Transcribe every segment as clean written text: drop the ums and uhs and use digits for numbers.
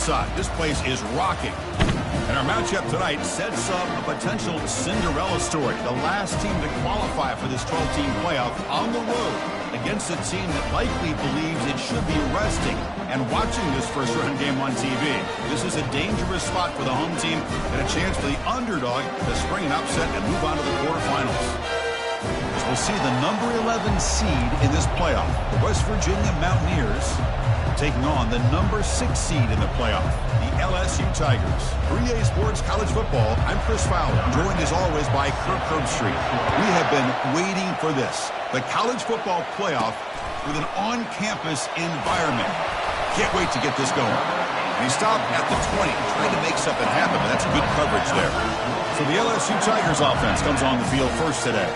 This place is rocking. And our matchup tonight sets up a potential Cinderella story. The last team to qualify for this 12-team playoff on the road against a team that likely believes it should be resting and watching this first-round game on TV. This is a dangerous spot for the home team and a chance for the underdog to spring an upset and move on to the quarterfinals. As we'll see the number 11 seed in this playoff, the West Virginia Mountaineers, taking on the number 6 seed in the playoff, the LSU Tigers. 3A Sports College Football, I'm Chris Fowler, joined as always by Kirk Herbstreit. We have been waiting for this, the college football playoff with an on-campus environment. Can't wait to get this going. And he stopped at the 20, trying to make something happen, but that's good coverage there. So the LSU Tigers offense comes on the field first today.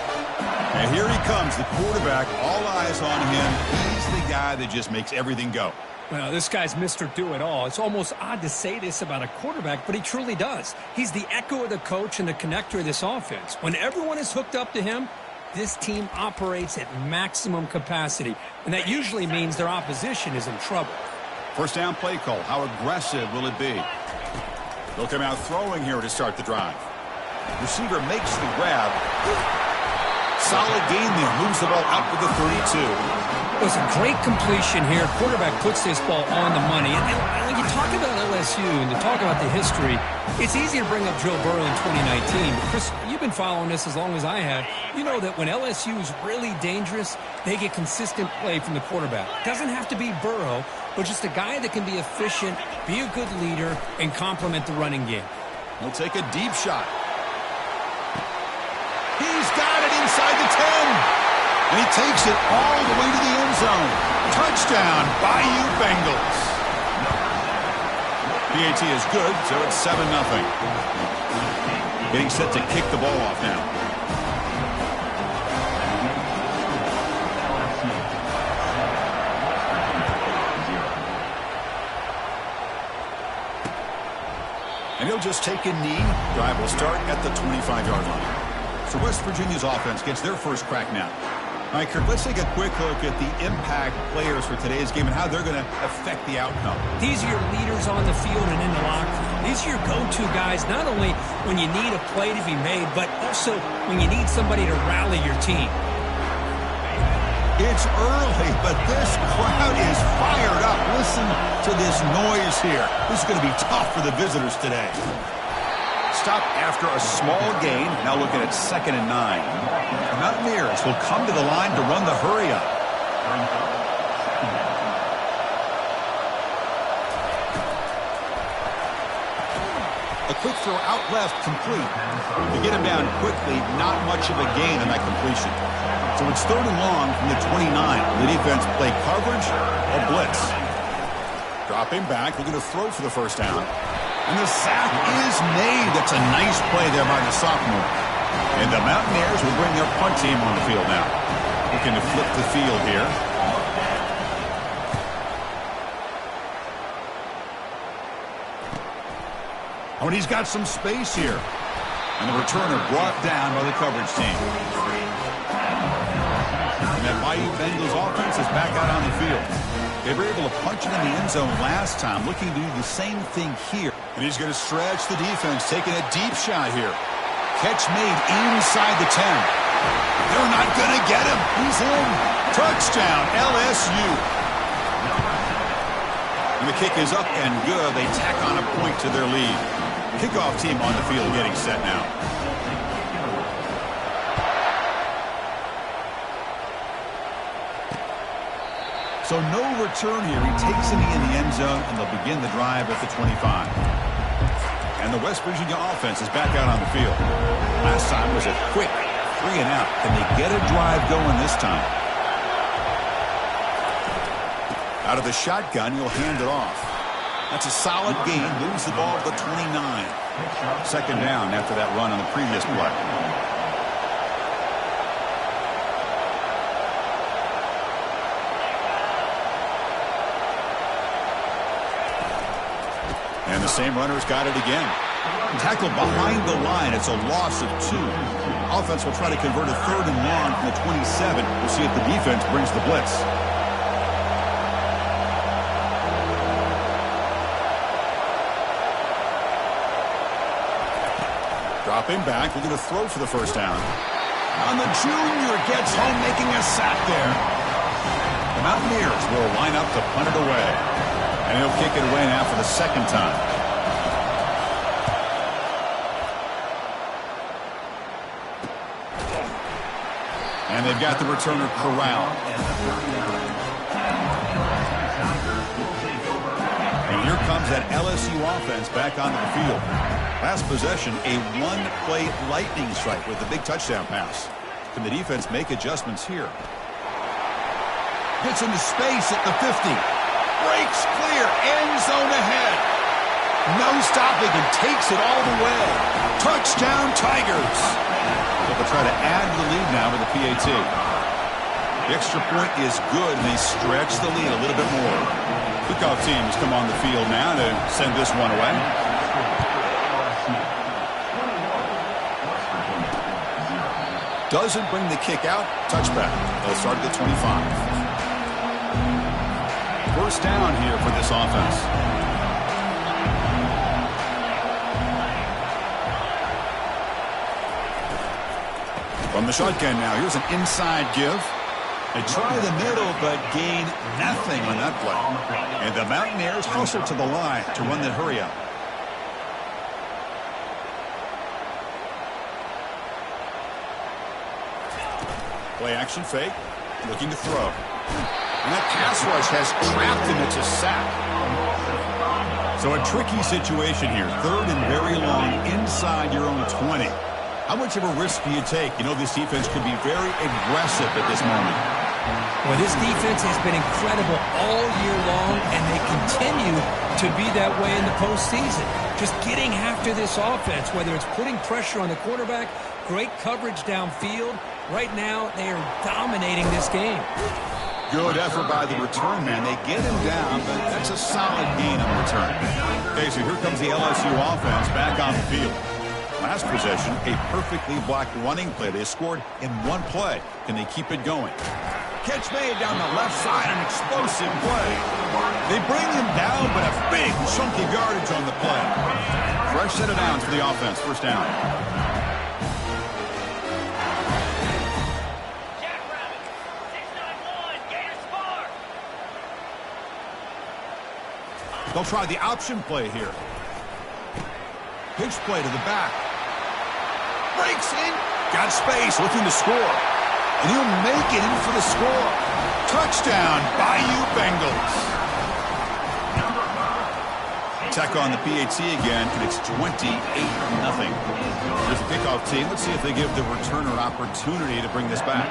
And here he comes, the quarterback, all eyes on him. He's the guy that just makes everything go. Well, this guy's Mr. Do-It-All. It's almost odd to say this about a quarterback, but he truly does. He's the echo of the coach and the connector of this offense. When everyone is hooked up to him, this team operates at maximum capacity, and that usually means their opposition is in trouble. First down play call. How aggressive will it be? They'll come out throwing here to start the drive. Receiver makes the grab. Solid gain there. Moves the ball out to the 32. It was a great completion here. Quarterback puts this ball on the money. And when you talk about LSU and to talk about the history, it's easy to bring up Joe Burrow in 2019. But Chris, you've been following this as long as I have. You know that when LSU is really dangerous, they get consistent play from the quarterback. Doesn't have to be Burrow, but just a guy that can be efficient, be a good leader, and complement the running game. He'll take a deep shot. He's got it inside the 10. And he takes it all the way to the end zone. Touchdown, Bayou Bengals. PAT is good, so it's 7-0. Getting set to kick the ball off now. And he'll just take a knee. Drive will start at the 25-yard line. So West Virginia's offense gets their first crack now. All right, Kirk, let's take a quick look at the impact players for today's game and how they're going to affect the outcome. These are your leaders on the field and in the locker room. These are your go-to guys, not only when you need a play to be made, but also when you need somebody to rally your team. It's early, but this crowd is fired up. Listen to this noise here. This is going to be tough for the visitors today. Stop after a small gain. Now looking at 2nd and 9. The Mountaineers will come to the line to run the hurry-up. A quick throw out left, complete. To get him down quickly, not much of a gain on that completion. So it's 3rd and long from the 29. The defense play coverage or blitz. Dropping back, looking to throw for the first down. And the sack is made. That's a nice play there by the sophomore. And the Mountaineers will bring their punt team on the field now. Looking to flip the field here. Oh, and he's got some space here. And the returner brought down by the coverage team. And that Bayou Bengals offense is back out on the field. They were able to punch it in the end zone last time, looking to do the same thing here. And he's going to stretch the defense, taking a deep shot here. Catch made inside the 10. They're not going to get him. He's in. Touchdown, LSU. And the kick is up and good. They tack on a point to their lead. Kickoff team on the field getting set now. So no return here. He takes a knee in the end zone, and they'll begin the drive at the 25. And the West Virginia offense is back out on the field. Last time was a quick 3 and out. Can they get a drive going this time? Out of the shotgun, he'll hand it off. That's a solid gain. Moves the ball to the 29. 2nd down after that run on the previous play. And the same runner's got it again. Tackled behind the line. It's a loss of 2. Offense will try to convert a 3rd and long from the 27. We'll see if the defense brings the blitz. Dropping back, looking to throw for the first down. On the junior, gets home, making a sack there. The Mountaineers will line up to punt it away. And he'll kick it away now for the second time. And they've got the returner corralled. And here comes that LSU offense back onto the field. Last possession, a one-play lightning strike with a big touchdown pass. Can the defense make adjustments here? Gets into space at the 50. Breaks clear. End zone ahead. No stopping and takes it all the way. Touchdown, Tigers. They'll try to add to the lead now with the PAT. The extra point is good, and they stretch the lead a little bit more. Kickoff teams come on the field now to send this one away. Doesn't bring the kick out. Touchback. They'll start at the 25. First down here for this offense. From the shotgun now, here's an inside give. They try the middle, but gain nothing on that play. And the Mountaineers hustle to the line to run the hurry up. Play action fake, looking to throw. And that pass rush has trapped him. It's a sack. So a tricky situation here. Third and very long inside your own 20. How much of a risk do you take? You know, this defense could be very aggressive at this moment. Well, this defense has been incredible all year long, and they continue to be that way in the postseason. Just getting after this offense, whether it's putting pressure on the quarterback, great coverage downfield. Right now, they are dominating this game. Good effort by the return man. They get him down, but that's a solid gain on return. Okay, so here comes the LSU offense back on the field. Last possession, a perfectly blocked running play. They scored in one play. Can they keep it going? Catch made down the left side, an explosive play. They bring him down, but a big chunk of yardage on the play. Fresh set of downs for the offense. First down. They'll try the option play here. Pitch play to the back. Breaks in. Got space, looking to score. And he'll make it in for the score. Touchdown, Bayou Bengals. Tech on the PAT again, and it's 28-0. Here's the kickoff team. Let's see if they give the returner an opportunity to bring this back.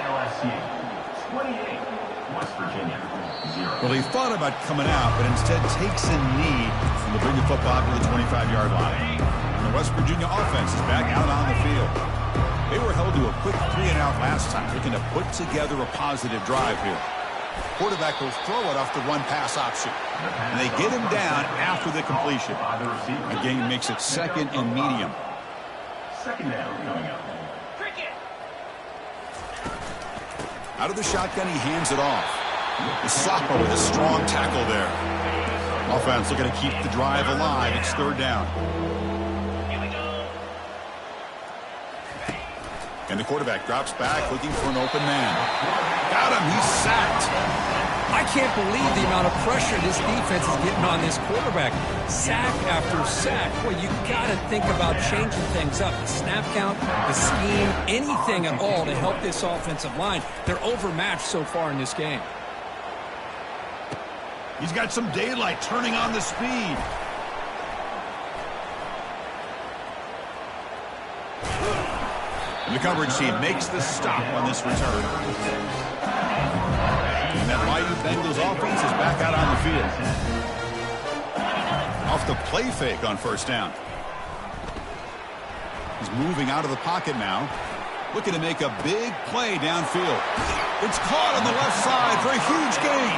LSU, 28, West Virginia. Well, he thought about coming out, but instead takes a knee and will bring the football to the 25-yard line. And the West Virginia offense is back out on the field. They were held to a quick 3-and-out last time, looking to put together a positive drive here. Quarterback will throw it off the run-pass option. And they get him down after the completion. Again, makes it second and medium. Second down coming up. Out of the shotgun, he hands it off. Sapa with a strong tackle there. Offense looking to keep the drive alive. It's third down. And the quarterback drops back, looking for an open man. Got him. He's sacked. I can't believe the amount of pressure this defense is getting on this quarterback. Sack after sack. Well, you got to think about changing things up. The snap count, the scheme, anything at all to help this offensive line. They're overmatched so far in this game. He's got some daylight, turning on the speed. And the coverage team makes the stop on this return. And that Bayou Bengals offense is back out on the field. Off the play fake on first down. He's moving out of the pocket now. Looking to make a big play downfield. It's caught on the left side for a huge gain.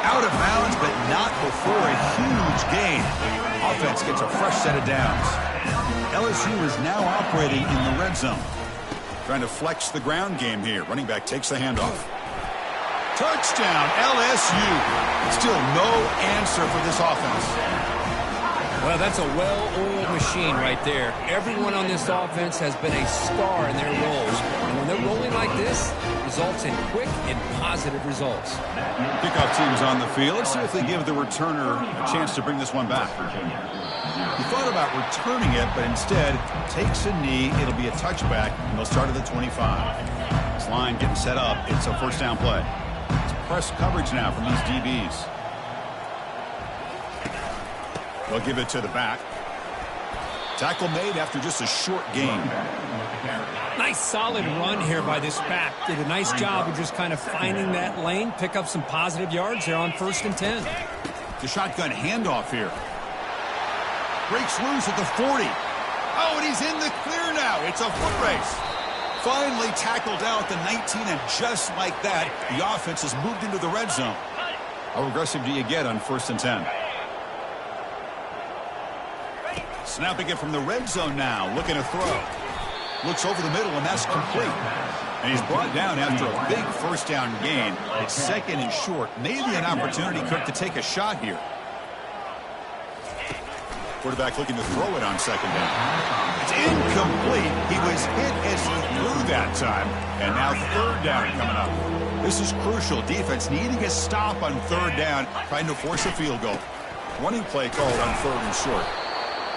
Out of bounds, but not before a huge gain. Offense gets a fresh set of downs. LSU is now operating in the red zone. Trying to flex the ground game here. Running back takes the handoff. Touchdown, LSU. Still no answer for this offense. Well, that's a well-oiled machine right there. Everyone on this offense has been a star in their roles. And when they're rolling like this, results in quick and positive results. Kickoff team's on the field. Let's see if they give the returner a chance to bring this one back. He thought about returning it, but instead takes a knee. It'll be a touchback, and they'll start at the 25. This line getting set up. It's a first down play. It's press coverage now from these DBs. They'll give it to the back. Tackle made after just a short gain. Nice solid run here by this back. Did a nice job of just kind of finding that lane, pick up some positive yards there on 1st and 10. The shotgun handoff here. Breaks loose at the 40. Oh, and he's in the clear now. It's a foot race. Finally tackled down at the 19, and just like that, the offense has moved into the red zone. How aggressive do you get on 1st and 10? Snapping it from the red zone now, looking to throw. Looks over the middle, and that's complete. And he's brought down after a big first down gain. It's 2nd and short. Maybe an opportunity, Kirk, to take a shot here. Quarterback looking to throw it on 2nd down. It's incomplete. He was hit as he threw that time. And now 3rd down coming up. This is crucial. Defense needing a stop on 3rd down, trying to force a field goal. Running play called on 3rd and short.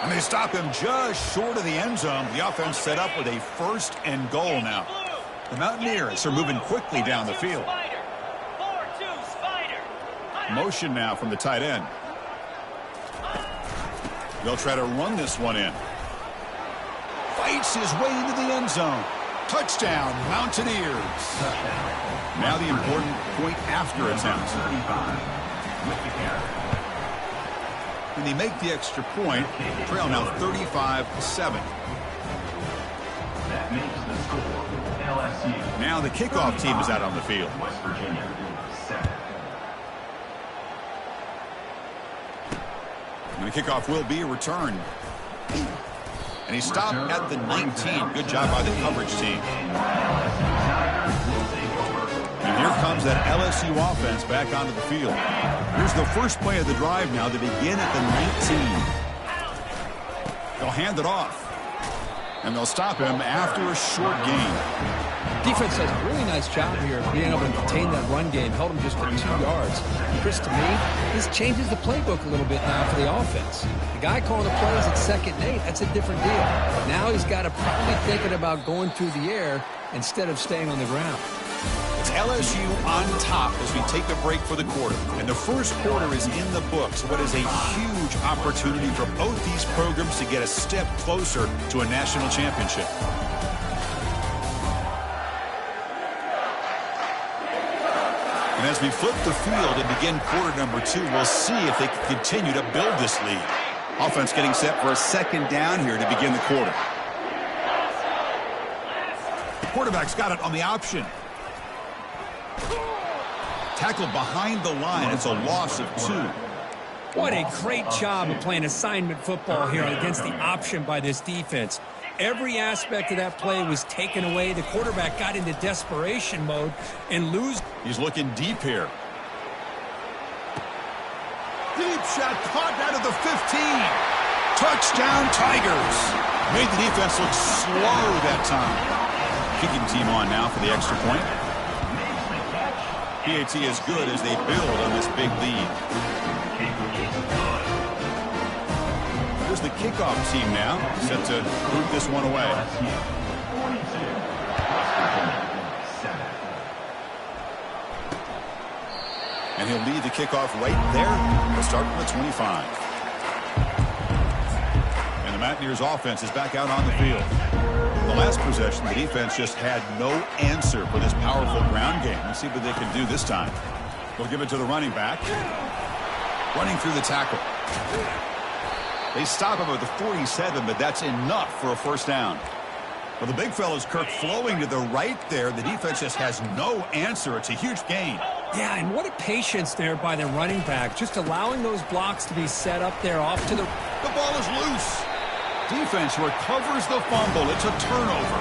And they stop him just short of the end zone. The offense set up with a 1st and goal now. The Mountaineers are moving quickly down the field. Motion now from the tight end. They'll try to run this one in. Fights his way into the end zone. Touchdown, Mountaineers. Now the important point after attempt. When they make the extra point, trail now 35-7. That makes the score LSU. Now the kickoff team is out on the field. West Virginia, 7. And the kickoff will be a return. And he stopped at the 19. Good job by the coverage team. And here comes that LSU offense back onto the field. Here's the first play of the drive now to begin at the 19. They'll hand it off. And they'll stop him after a short gain. Defense does a really nice job here of being able to contain that run game. Held him just for 2 yards. Chris, to me, this changes the playbook a little bit now for the offense. The guy calling the plays at 2nd and 8, that's a different deal. Now he's got to probably thinking about going through the air instead of staying on the ground. It's LSU on top as we take a break for the quarter. And the first quarter is in the books. What is a huge opportunity for both these programs to get a step closer to a national championship. And as we flip the field and begin quarter number 2, we'll see if they can continue to build this lead. Offense getting set for a 2nd down here to begin the quarter. The quarterback's got it on the option. Tackled behind the line. It's a loss of 2. What a great job of playing assignment football here against the option by this defense. Every aspect of that play was taken away. The quarterback got into desperation mode and lose. He's looking deep here. Deep shot caught out of the 15. Touchdown, Tigers. Made the defense look slow that time. Kicking team on now for the extra point. PAT is good as they build on this big lead. Here's the kickoff team now, set to move this one away. And he'll lead the kickoff right there. We'll start from the 25. And the Mountaineers offense is back out on the field. The last possession, the defense just had no answer for this powerful ground game. Let's see what they can do this time. They'll give it to the running back. Running through the tackle. They stop him at the 47, but that's enough for a 1st down. Well, the big fella's Kirk flowing to the right there. The defense just has no answer. It's a huge gain. Yeah, and what a patience there by the running back. Just allowing those blocks to be set up there off to the... The ball is loose. Defense recovers the fumble. It's a turnover.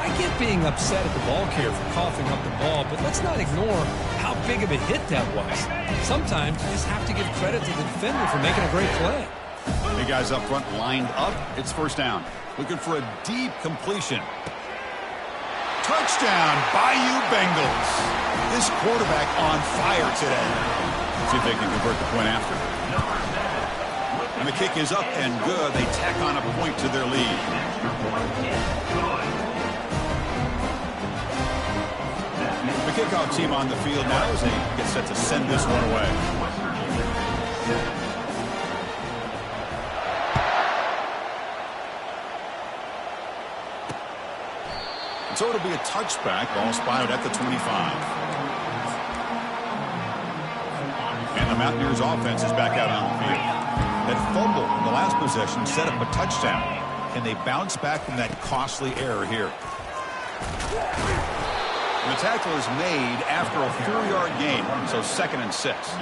I get being upset at the ball carrier for coughing up the ball, but let's not ignore how big of a hit that was. Sometimes you just have to give credit to the defender for making a great play. The guys up front lined up. It's first down. Looking for a deep completion. Touchdown, Bayou Bengals. This quarterback on fire today. See if they can convert the point after. And the kick is up and good. They tack on a point to their lead. The kickoff team on the field now as they get set to send this one away. So it'll be a touchback. Ball spotted at the 25. And the Mountaineers offense is back out on the field. That fumble in the last possession set up a touchdown. Can they bounce back from that costly error here? The tackle is made after a 4-yard gain, so 2nd and 6.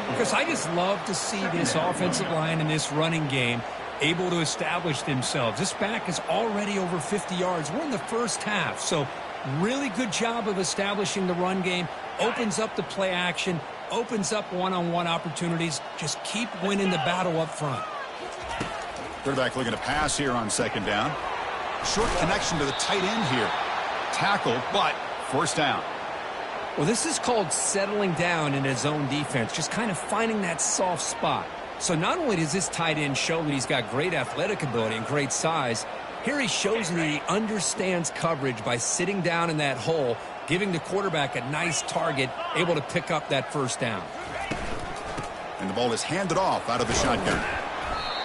Because I just love to see this offensive line in this running game able to establish themselves. This back is already over 50 yards. We're in the first half, so really good job of establishing the run game. Opens up the play action, opens up one-on-one opportunities. Just keep winning the battle up front. Quarterback looking to pass here on 2nd down. Short connection to the tight end here. Tackle, but first down. Well, this is called settling down in his own defense, just kind of finding that soft spot. So not only does this tight end show that he's got great athletic ability and great size, here he shows that he understands coverage by sitting down in that hole, giving the quarterback a nice target, able to pick up that first down. And the ball is handed off out of the shotgun.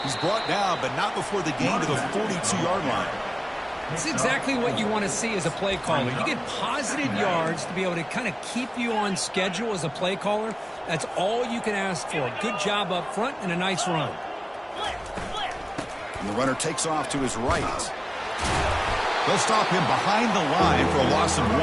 He's brought down, but not before the gain to the 42-yard line. It's exactly what you want to see as a play caller. You get positive yards to be able to kind of keep you on schedule as a play caller. That's all you can ask for. Good job up front and a nice run. And the runner takes off to his right. They'll stop him behind the line for a loss of 1.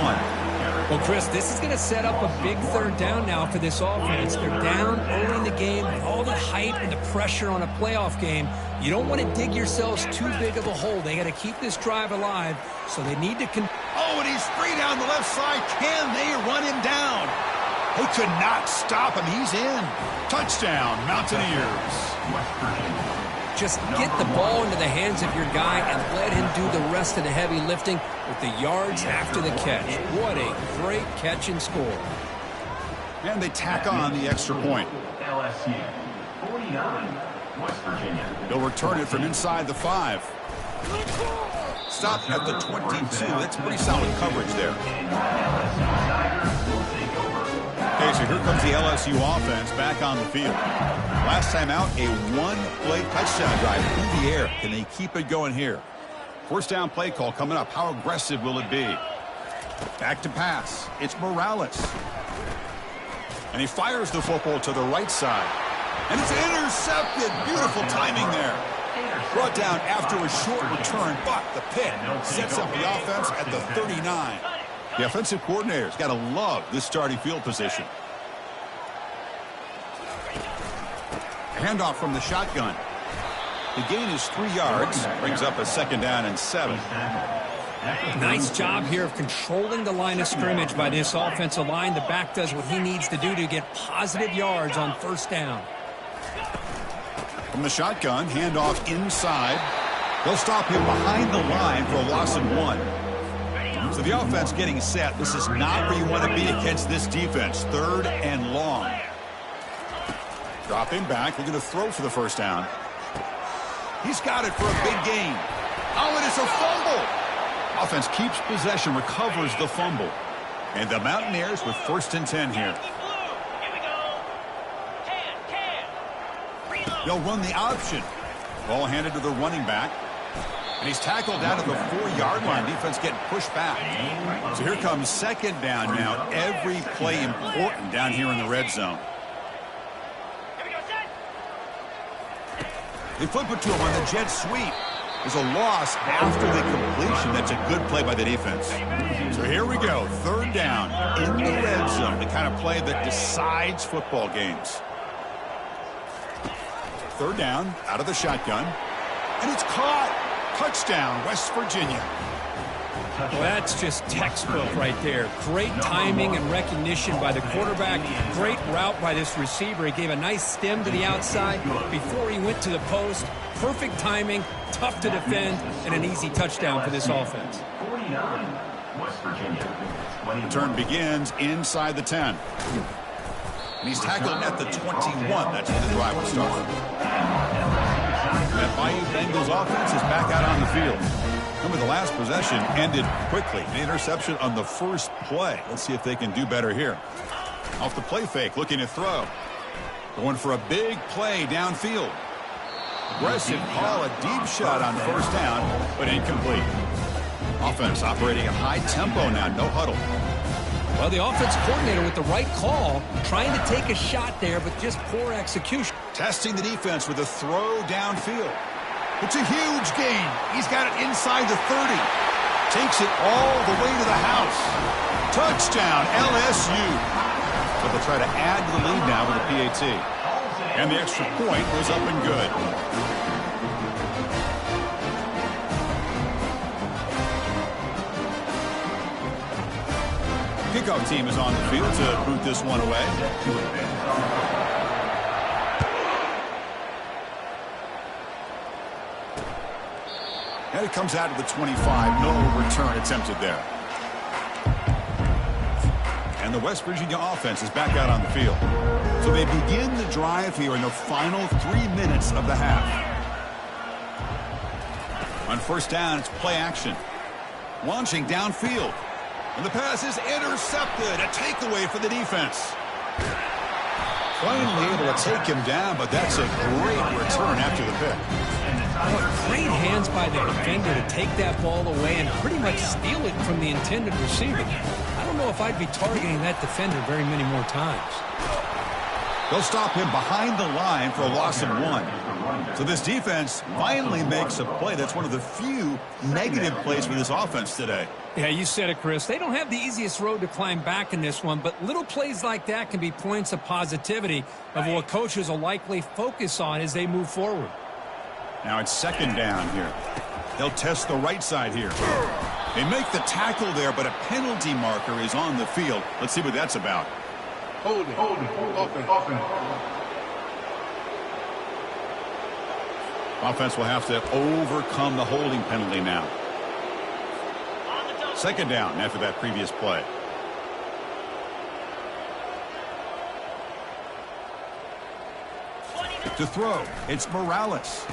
Well, Chris, this is going to set up a big 3rd down now for this offense. They're down early in the game with all the hype and the pressure on a playoff game. You don't want to dig yourselves too big of a hole. They got to keep this drive alive, so they need to... Oh, and he's free down the left side. Can they run him down? They could not stop him. He's in. Touchdown, Mountaineers. Just get the ball into the hands of your guy and let him do the rest of the heavy lifting with the yards after the catch. What a great catch and score. And they tack on the extra point. LSU 49, West Virginia. They'll return it from inside the 5. Stop at the 22. That's pretty solid coverage there. Okay, so here comes the LSU offense back on the field. Last time out, a 1-play touchdown drive through the air. Can they keep it going here? First down play call coming up. How aggressive will it be? Back to pass. It's Morales. And he fires the football to the right side. And it's intercepted. Beautiful timing there. Brought down after a short return, but the pick sets up the offense at the 39. The offensive coordinator's got to love this starting field position. Handoff from the shotgun. The gain is 3 yards. Brings up a 2nd down and 7. Nice job here of controlling the line of scrimmage by this offensive line. The back does what he needs to do to get positive yards on first down. From the shotgun, handoff inside. They'll stop him behind the line for a loss of 1. So the offense getting set. This is not where you want to be against this defense. 3rd and long. Dropping back. Looking to throw for the first down. He's got it for a big gain. Oh, it is a fumble. Offense keeps possession, recovers the fumble. And the Mountaineers with 1st and 10 here. They'll run the option. Ball handed to the running back. And he's tackled down at the 4-yard line. Defense getting pushed back. So here comes 2nd down now. Every play important down here in the red zone. They flip it to him on the jet sweep. There's a loss after the completion. That's a good play by the defense. So here we go. 3rd down in the red zone. The kind of play that decides football games. 3rd down out of the shotgun. And it's caught. Touchdown, West Virginia. Well, that's just textbook right there. Great timing and recognition by the quarterback. Great route by this receiver. He gave a nice stem to the outside before he went it to the post. Perfect timing, tough to defend, and an easy touchdown for this offense. 49, West Virginia. The turn begins inside the 10. And he's tackled at the 21. That's where the drive will start. That Bayou Bengals offense is back out on the field. Remember, the last possession ended quickly. An interception on the first play. Let's see if they can do better here. Off the play fake, looking to throw. Going for a big play downfield. Aggressive call, a deep shot on first down, but incomplete. Offense operating at high tempo now, no huddle. Well, the offense coordinator with the right call, trying to take a shot there, but just poor execution. Testing the defense with a throw downfield. It's a huge gain. He's got it inside the 30. Takes it all the way to the house. Touchdown, LSU. So they'll try to add to the lead now with a PAT. And the extra point was up and good. Kickoff team is on the field to boot this one away. And it comes out of the 25. No return attempted there. And the West Virginia offense is back out on the field. So they begin the drive here in the final 3 minutes of the half. On first down, it's play action. Launching downfield. And the pass is intercepted. A takeaway for the defense. Finally able to take him down, but that's a great return after the pick. Oh, great hands by the defender to take that ball away and pretty much steal it from the intended receiver. I don't know if I'd be targeting that defender very many more times. They'll stop him behind the line for a loss of 1. So this defense finally makes a play. That's one of the few negative plays for this offense today. Yeah, you said it, Chris. They don't have the easiest road to climb back in this one, but little plays like that can be points of positivity of what coaches will likely focus on as they move forward. Now it's second down here. They'll test the right side here. They make the tackle there, but a penalty marker is on the field. Let's see what that's about. Hold it. Offense will have to overcome the holding penalty now. Second down after that previous play. To throw, it's Morales.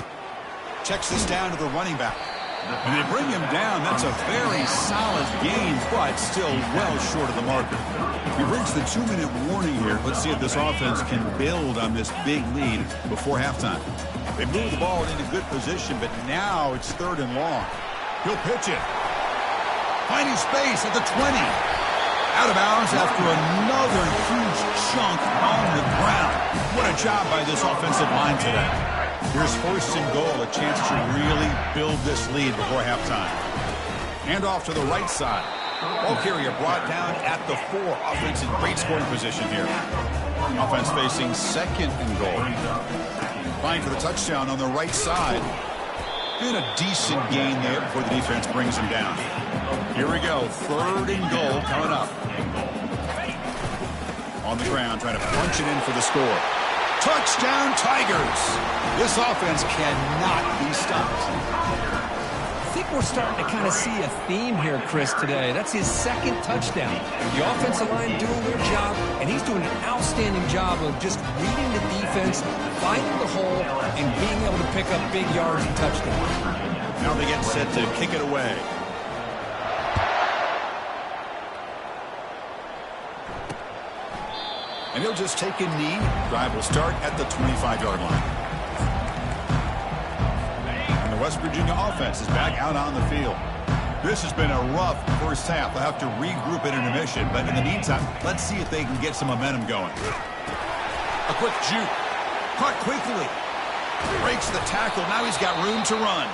Checks this down to the running back. And they bring him down. That's a very solid gain, but still well short of the marker. We've reached the 2-minute warning here. Let's see if this offense can build on this big lead before halftime. They moved the ball into good position, but now it's third and long. He'll pitch it. Finding space at the 20. Out of bounds after another huge chunk on the ground. What a job by this offensive line today. Here's first and goal, a chance to really build this lead before halftime. Hand off to the right side. Ball carrier brought down at the 4. Offense in great scoring position here. Offense facing second and goal. Vying for the touchdown on the right side. And a decent gain there before the defense brings him down. Here we go. Third and goal coming up. On the ground, trying to punch it in for the score. Touchdown, Tigers. This offense cannot be stopped. I think we're starting to kind of see a theme here, Chris, today. That's his second touchdown. The offensive line doing their job, and he's doing an outstanding job of just reading the defense, finding the hole, and being able to pick up big yards and touchdowns. Now they get set to kick it away. And he'll just take a knee. Drive will start at the 25-yard line. And the West Virginia offense is back out on the field. This has been a rough first half. They'll have to regroup at intermission. But in the meantime, let's see if they can get some momentum going. A quick juke. Caught quickly. Breaks the tackle. Now he's got room to run.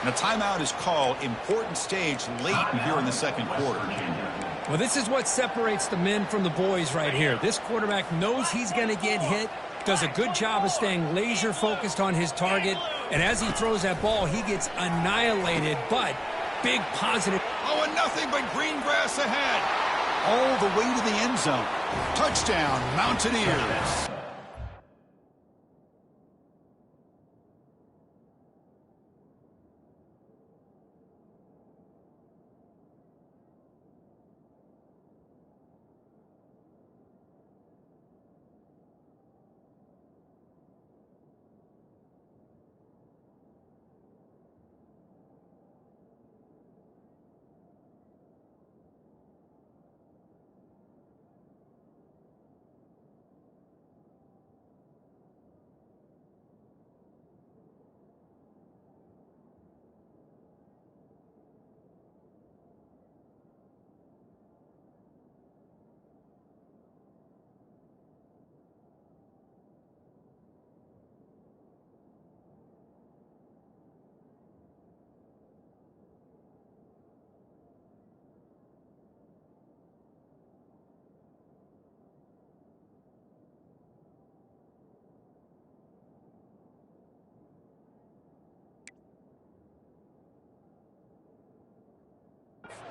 And a timeout is called. Important stage late here in the second quarter. Well, this is what separates the men from the boys right here. This quarterback knows he's going to get hit, does a good job of staying laser focused on his target, and as he throws that ball, he gets annihilated, but big positive. Oh, and nothing but green grass ahead. All the way to the end zone. Touchdown, Mountaineers.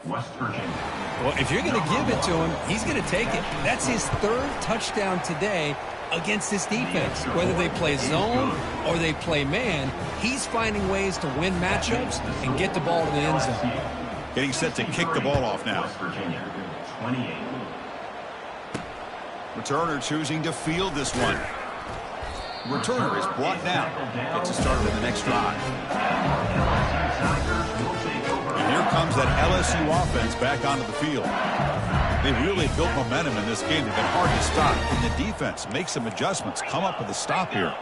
West Virginia. Well, if you're going to give it to him, he's going to take it. That's his third touchdown today against this defense. Whether they play zone or they play man, he's finding ways to win matchups and get the ball to the end zone. Getting set to kick the ball off now. West Virginia, 28. Returner choosing to field this one. Returner is brought down. Gets it started in the next drive. And here comes that LSU offense back onto the field. They really built momentum in this game. They've been hard to stop. And the defense makes some adjustments. Come up with a stop here.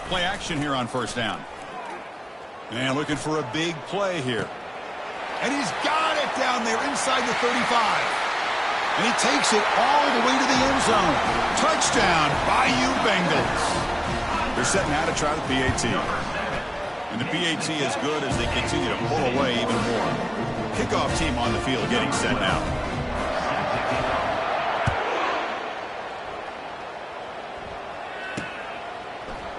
Play action here on first down. And looking for a big play here. And he's got it down there inside the 35. And he takes it all the way to the end zone. Touchdown, Bayou Bengals. They're setting out to try the PAT. And the PAT is good as they continue to pull away even more. Kickoff team on the field getting set now.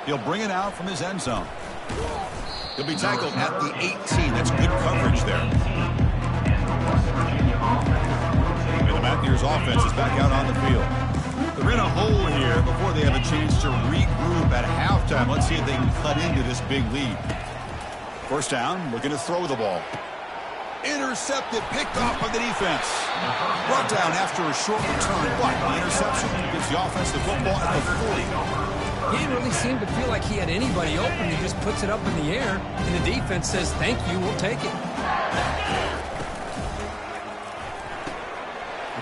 He'll bring it out from his end zone. He'll be tackled at the 18. That's good coverage there. And the Mountaineers offense is back out on the field. They're in a hole here before they have a chance to regroup at halftime. Let's see if they can cut into this big lead. First down, looking to throw the ball. Intercepted, picked off by the defense. Brought down after a short return, but the interception gives the offense the football at the 40. He didn't really seem to feel like he had anybody open. He just puts it up in the air, and the defense says, thank you, we'll take it.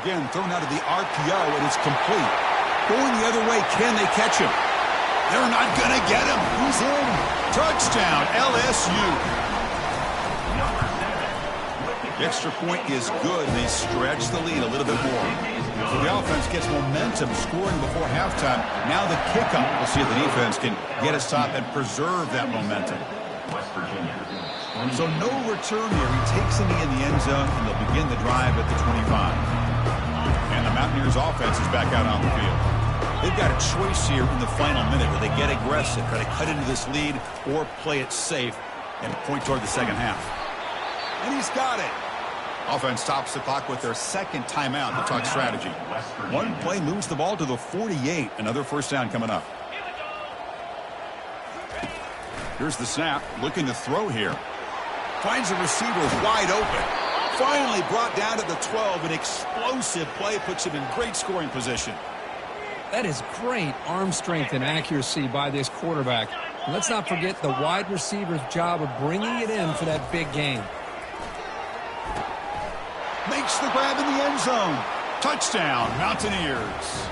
Again, thrown out of the RPO, and it's complete. Going the other way, can they catch him? They're not going to get him. He's in. Touchdown, LSU. The extra point is good, and they stretch the lead a little bit more. So the offense gets momentum, scoring before halftime. Now the kickoff. We'll see if the defense can get a stop and preserve that momentum. So no return here. He takes it in the end zone, and they'll begin the drive at the 25. And the Mountaineers offense is back out on the field. They've got a choice here in the final minute. Will they get aggressive, try to cut into this lead, or play it safe and point toward the second half? And he's got it. Offense stops the clock with their second timeout to talk strategy. One play moves the ball to the 48. Another first down coming up. Here's the snap. Looking to throw here. Finds the receiver wide open. Finally brought down to the 12. An explosive play puts him in great scoring position. That is great arm strength and accuracy by this quarterback. And let's not forget the wide receiver's job of bringing it in for that big game. Makes the grab in the end zone. Touchdown, Mountaineers.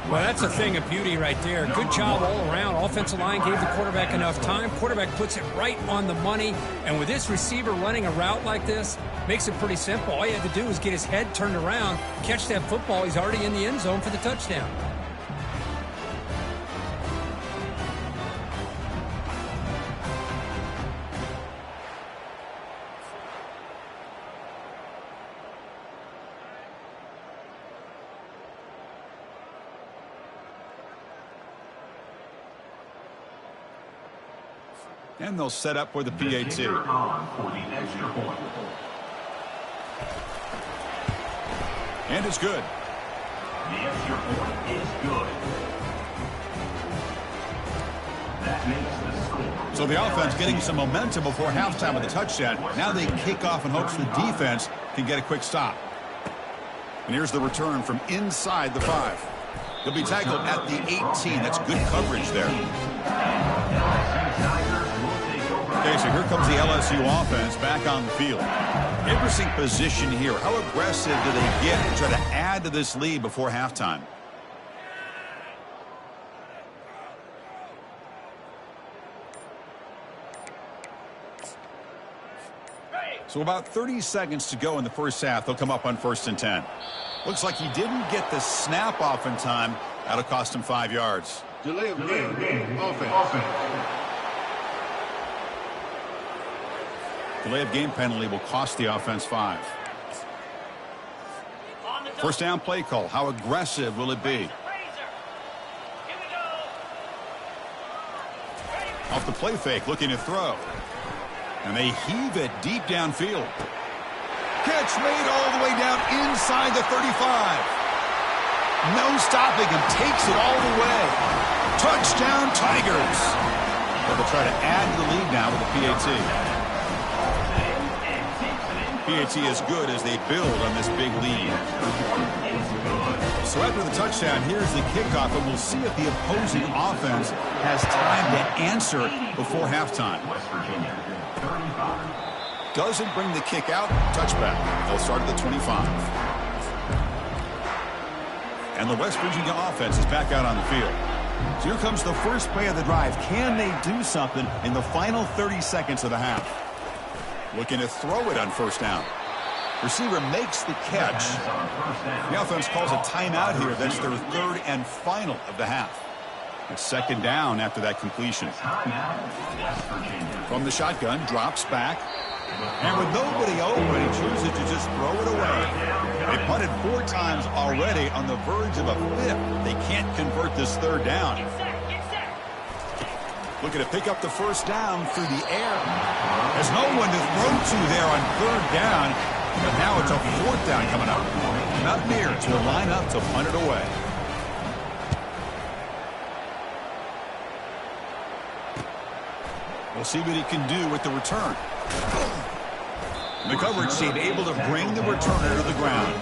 Well, that's a thing of beauty right there. Good job all around. Offensive line gave the quarterback enough time. Quarterback puts it right on the money. And with this receiver running a route like this, makes it pretty simple. All you have to do is get his head turned around, catch that football. He's already in the end zone for the touchdown. And they'll set up for the PAT. And it's good. The extra point is good. That makes the score. So the offense getting some momentum before halftime with the touchdown. Now they kick off in hopes the defense can get a quick stop. And here's the return from inside the 5. He'll be tackled at the 18. That's good coverage there. Okay, so here comes the LSU offense back on the field. Interesting position here. How aggressive do they get to try to add to this lead before halftime? So about 30 seconds to go in the first half. They'll come up on 1st and 10. Looks like he didn't get the snap off in time. That'll cost him 5 yards. Delay of game. Offense. Delay of game penalty will cost the offense 5. First down play call. How aggressive will it be? Off the play fake, looking to throw. And they heave it deep downfield. Catch made all the way down inside the 35. No stopping him. Takes it all the way. Touchdown, Tigers. Well, they'll try to add to the lead now with a PAT. PAT is good as they build on this big lead. So after the touchdown, here's the kickoff, and we'll see if the opposing offense has time to answer before halftime. Doesn't bring the kick out. Touchback. They'll start at the 25. And the West Virginia offense is back out on the field. So here comes the first play of the drive. Can they do something in the final 30 seconds of the half? Looking to throw it on first down. Receiver makes the catch. The offense calls a timeout here. That's their third and final of the half. It's second down after that completion. From the shotgun, drops back. And with nobody open, he chooses to just throw it away. They punted 4 times already, on the verge of a 5th. They can't convert this third down. Looking to pick up the first down through the air. There's no one to throw to there on third down. But now it's a 4th down coming up. Mountaineers will line up to punt it away. We'll see what he can do with the return. The coverage team able to bring the returner to the ground.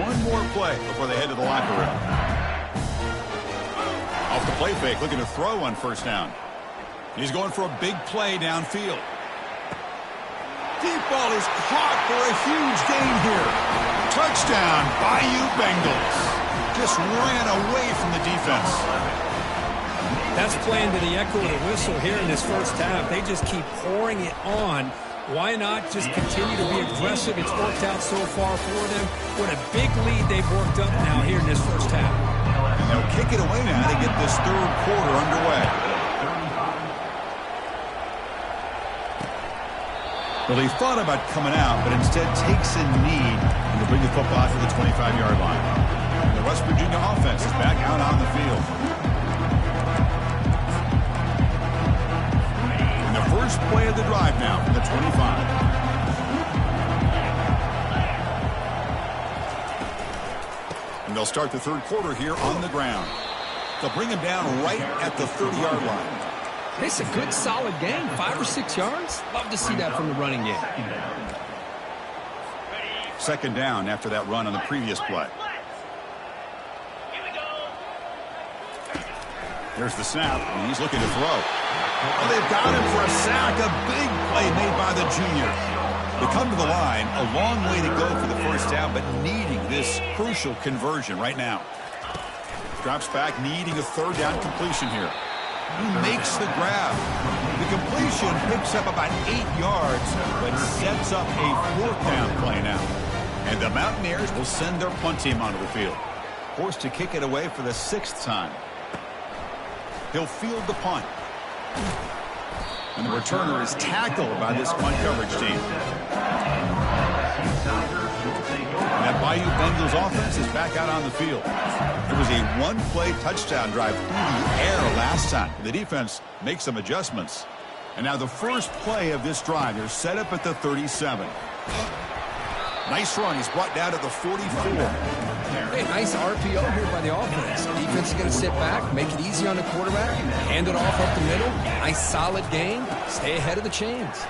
One more play before they head to the locker room. Off the play fake, looking to throw on first down. He's going for a big play downfield. Deep ball is caught for a huge gain here. Touchdown, Bayou Bengals. Just ran away from the defense. That's playing to the echo of the whistle here in this first half. They just keep pouring it on. Why not just continue to be aggressive? It's worked out so far for them. What a big lead they've worked up now here in this first half. And they'll kick it away now to get this third quarter underway. Well, he thought about coming out, but instead takes a knee and to bring the football to the 25-yard line. And the West Virginia offense is back out on the field. And the first play of the drive now from the 25. And they'll start the third quarter here on the ground. They'll bring him down right at the 30-yard line. It's a good, solid game. 5 or 6 yards. Love to see that from the running game. Second down after that run on the previous play. Here's the snap, and he's looking to throw. Oh, they've got him for a sack. A big play made by the junior. They come to the line, a long way to go for the first down, but needing this crucial conversion right now. Drops back, needing a third down completion here. He makes the grab. The completion picks up about 8 yards, but sets up a 4th down play now. And the Mountaineers will send their punt team onto the field. Forced to kick it away for the 6th time. He'll field the punt. And the returner is tackled by this punt coverage team. And that Bayou Bengals offense is back out on the field. It was a one-play touchdown drive through the air last time. The defense makes some adjustments. And now the first play of this drive, they're set up at the 37. Nice run. He's brought down to the 44. Hey, nice RPO here by the offense. Defense is going to sit back, make it easy on the quarterback, hand it off up the middle. Nice solid gain. Stay ahead of the chains.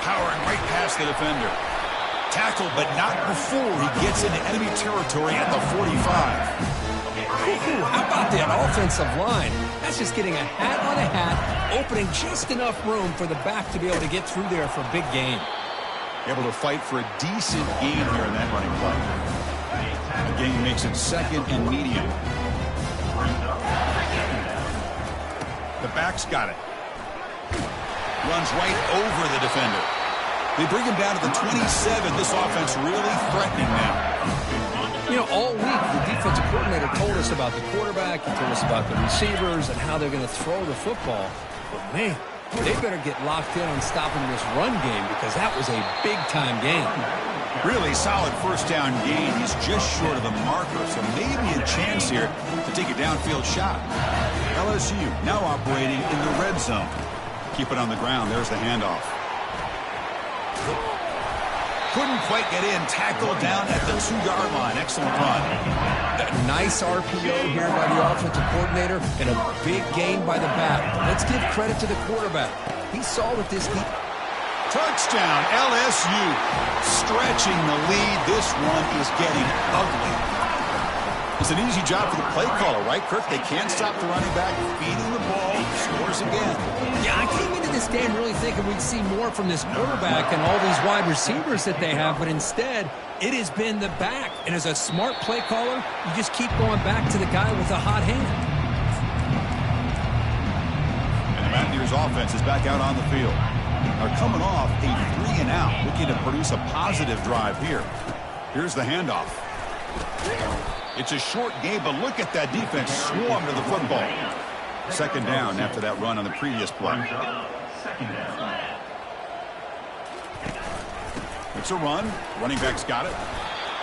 Powering right past the defender. Tackled, but not before he gets into enemy territory at the 45. How about that offensive line? That's just getting a hat on a hat, opening just enough room for the back to be able to get through there for a big gain. Able to fight for a decent gain here in that running play. The gain makes it second and medium. The back's got it. Runs right over the defender. They bring him down to the 27. This offense really threatening now. You know, all week the defensive coordinator told us about the quarterback. He told us about the receivers and how they're going to throw the football. But, man, they better get locked in on stopping this run game because that was a big-time game. Really solid first down gain. He's just short of the marker, so maybe a chance here to take a downfield shot. LSU now operating in the red zone. Keep it on the ground. There's the handoff. Couldn't quite get in. Tackled down at the 2-yard line. Excellent run. Nice RPO here by the offensive coordinator and a big gain by the back. Let's give credit to the quarterback. He saw what this deep. Touchdown, LSU. Stretching the lead. This one is getting ugly. It's an easy job for the play caller, right, Kirk? They can't stop the running back. Feeding the ball. Scores again. Yeah, I came into this game really thinking we'd see more from this quarterback and all these wide receivers that they have, but instead, it has been the back. And as a smart play caller, you just keep going back to the guy with the hot hand. And the Mountaineers offense is back out on the field. They're coming off a 3-and-out, looking to produce a positive drive here. Here's the handoff. It's a short game, but look at that defense swarm to the football. Second down after that run on the previous play. It's a run. Running back's got it.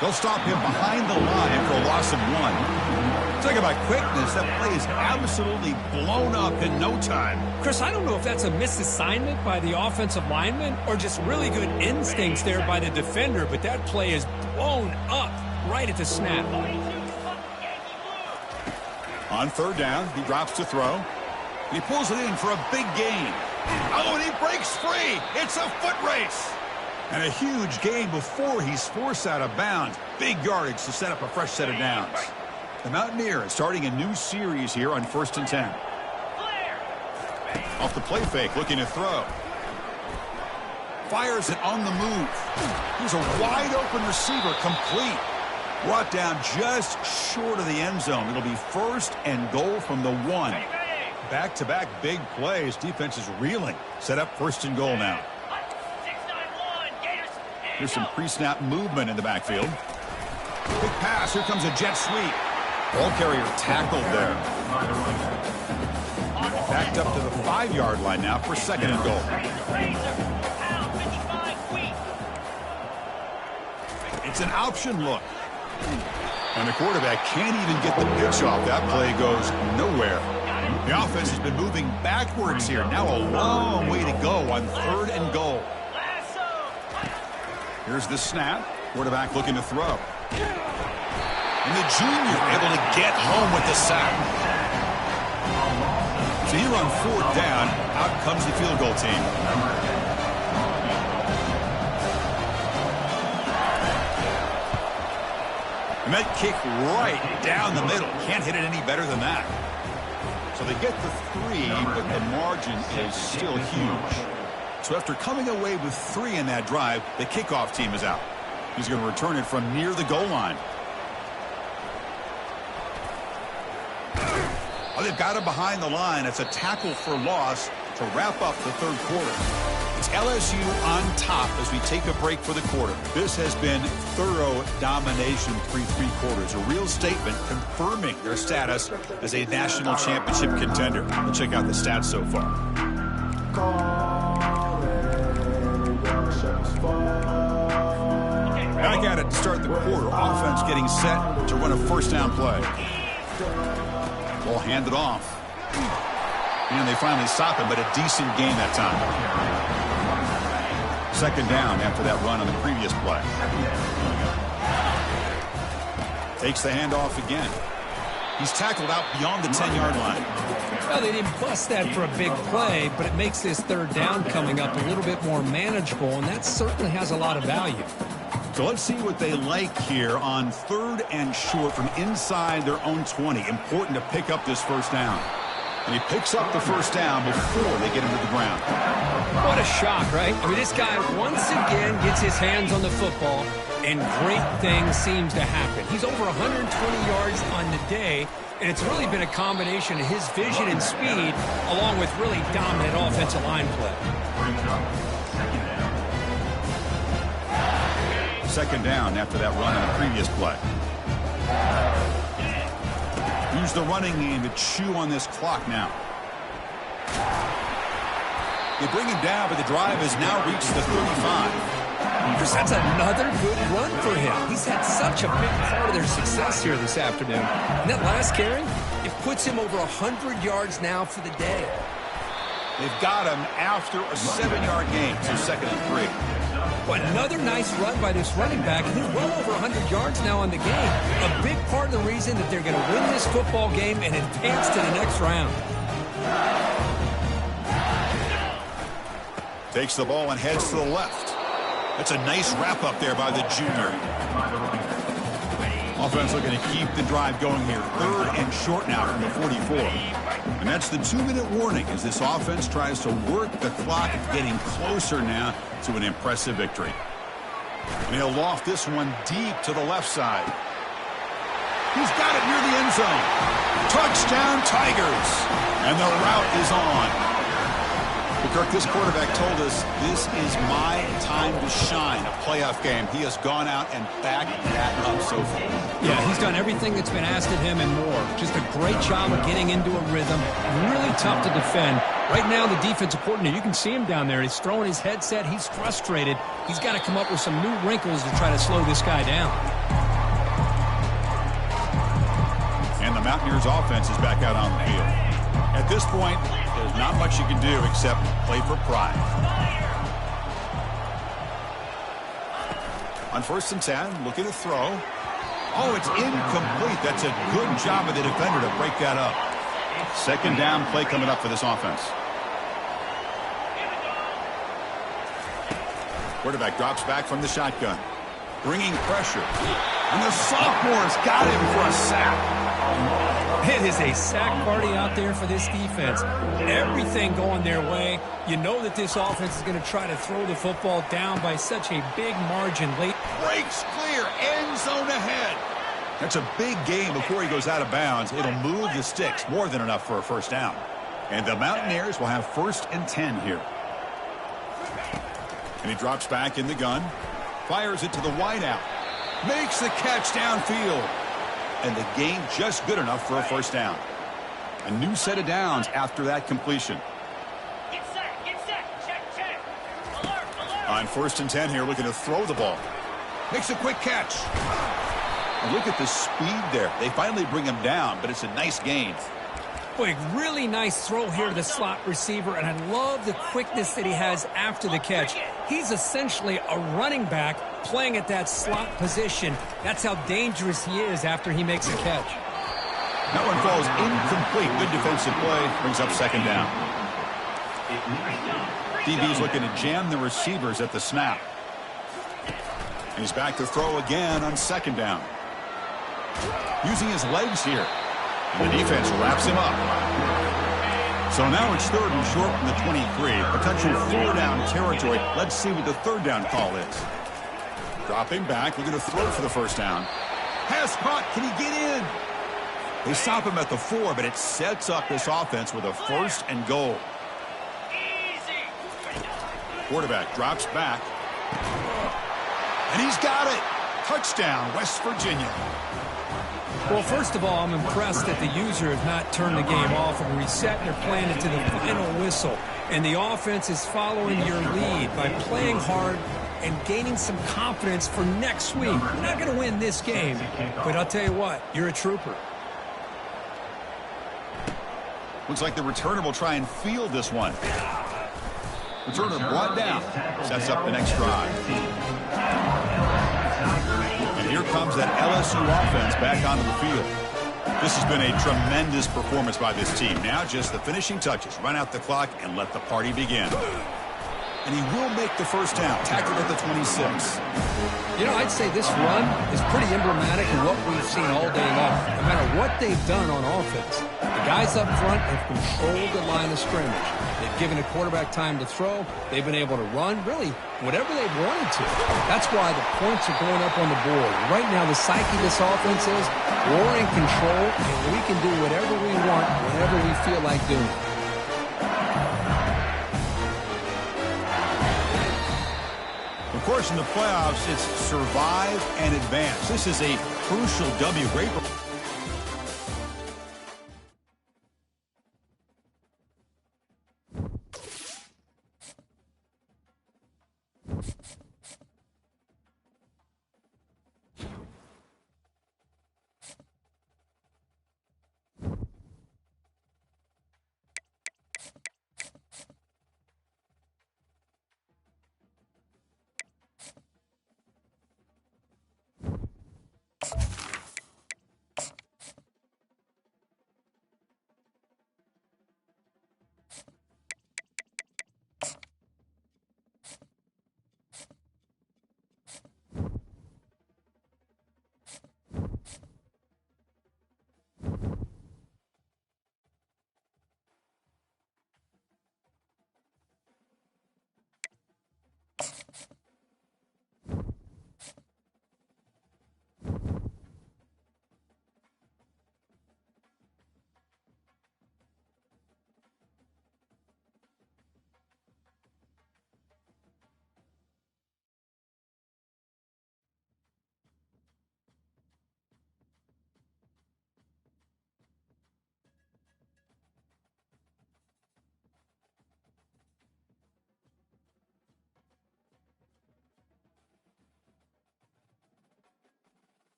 They'll stop him behind the line for a loss of 1. Talk about quickness. That play is absolutely blown up in no time. Chris, I don't know if that's a misassignment by the offensive lineman or just really good instincts there by the defender, but that play is blown up right at the snap. On third down, he drops to throw. He pulls it in for a big gain. Oh, and he breaks free. It's a foot race. And a huge gain before he's forced out of bounds. Big yardage to set up a fresh set of downs. The Mountaineers starting a new series here on 1st and 10. Off the play fake, looking to throw. Fires it on the move. Here's a wide open receiver, complete. Brought down just short of the end zone. It'll be 1st and goal from the 1. Back-to-back big plays. Defense is reeling. Set up 1st and goal now. Here's some pre-snap movement in the backfield. Big pass. Here comes a jet sweep. Ball carrier tackled there. Backed up to the 5-yard line now for 2nd and goal. It's an option look. And the quarterback can't even get the pitch off. That play goes nowhere. The offense has been moving backwards here. Now a long way to go on 3rd and goal. Here's the snap. Quarterback looking to throw. And the junior able to get home with the sack. So here on 4th down, out comes the field goal team. And that kick right down the middle. Can't hit it any better than that. So they get the 3, but the margin is still huge. So after coming away with 3 in that drive, the kickoff team is out. He's going to return it from near the goal line. Oh, they've got him behind the line. It's a tackle for loss to wrap up the 3rd quarter. It's LSU on top as we take a break for the quarter. This has been thorough domination through 3 quarters. A real statement confirming their status as a national championship contender. Let's check out the stats so far. Back at it to start the quarter. Offense getting set to run a 1st down play. Ball handed off. And they finally stop him, but a decent gain that time. 2nd down after that run on the previous play. Takes the handoff again. He's tackled out beyond the 10-yard line. Well, they didn't bust that for a big play, but it makes this 3rd down coming up a little bit more manageable, and that certainly has a lot of value. So let's see what they like here on 3rd and short from inside their own 20. Important to pick up this 1st down. And he picks up the 1st down before they get him to the ground. What a shock, right? I mean, this guy once again gets his hands on the football, and great things seems to happen. He's over 120 yards on the day, and it's really been a combination of his vision and speed along with really dominant offensive line play. 2nd down after that run on the previous play. Use the running game to chew on this clock now. They bring him down, but the drive has now reached the 35. Chris, that's another good run for him. He's had such a big part of their success here this afternoon. And that last carry, it puts him over 100 yards now for the day. They've got him after a 7-yard gain, so 2nd and 3. Well, another nice run by this running back. He's well over 100 yards now on the game. A big part of the reason that they're going to win this football game and advance to the next round. Takes the ball and heads to the left. That's a nice wrap-up there by the junior. Offense looking to keep the drive going here. 3rd and short now from the 44. And that's the 2-minute warning as this offense tries to work the clock, getting closer now to an impressive victory. And he'll loft this one deep to the left side. He's got it near the end zone. Touchdown, Tigers. And the route is on. But Kirk, this quarterback told us this is my time to shine, a playoff game. He has gone out and backed that up so far. Yeah, he's done everything that's been asked of him and more. Just a great job of getting into a rhythm. Really tough to defend. Right now, the defensive coordinator, you can see him down there. He's throwing his headset. He's frustrated. He's got to come up with some new wrinkles to try to slow this guy down. And the Mountaineers offense is back out on the field. At this point, there's not much you can do except play for pride. On 1st and 10, looking to throw. Oh, it's incomplete. That's a good job of the defender to break that up. 2nd down play coming up for this offense. Quarterback drops back from the shotgun, bringing pressure. And the sophomore's got him for a sack. It is a sack party out there for this defense. Everything going their way. You know that this offense is going to try to throw the football down by such a big margin late. Breaks clear, end zone ahead. That's a big gain before he goes out of bounds. It'll move the sticks, more than enough for a 1st down. And the Mountaineers will have 1st and 10 here. And he drops back in the gun, fires it to the wideout, makes the catch downfield. And the gain just good enough for a 1st down. A new set of downs after that completion. Get set, check. Alert. On 1st and 10 here, looking to throw the ball. Makes a quick catch. And look at the speed there. They finally bring him down, but it's a nice gain. Boy, really nice throw here to the slot receiver, and I love the quickness that he has after the catch. He's essentially a running back playing at that slot position. That's how dangerous he is after he makes a catch. That one falls incomplete. Good defensive play. Brings up 2nd down. DB's looking to jam the receivers at the snap. And he's back to throw again on 2nd down. Using his legs here. And the defense wraps him up. So now it's 3rd and short from the 23. Potential 4-down territory. Let's see what the 3rd down call is. Dropping back, looking to throw for the 1st down. Pass caught. Can he get in? They stop him at the 4, but it sets up this offense with a 1st and goal. Quarterback drops back. And he's got it. Touchdown, West Virginia. Well, first of all, I'm impressed that the user has not turned the game off and reset their plan to the final whistle. And the offense is following your lead by playing hard and gaining some confidence for next week. You're not going to win this game, but I'll tell you what, you're a trooper. Looks like the returner will try and field this one. Returner brought down. Sets up the next drive. And here comes that LSU offense back onto the field. This has been a tremendous performance by this team. Now just the finishing touches. Run out the clock and let the party begin. And he will make the 1st down. Tackled at the 26. You know, I'd say this run is pretty emblematic of what we've seen all day long. No matter what they've done on offense, the guys up front have controlled the line of scrimmage. They've given a quarterback time to throw. They've been able to run, really, whatever they've wanted to. That's why the points are going up on the board. Right now, the psyche of this offense is we're in control, and we can do whatever we want, whenever we feel like doing. Of course, in the playoffs, it's survive and advance. This is a crucial W. Great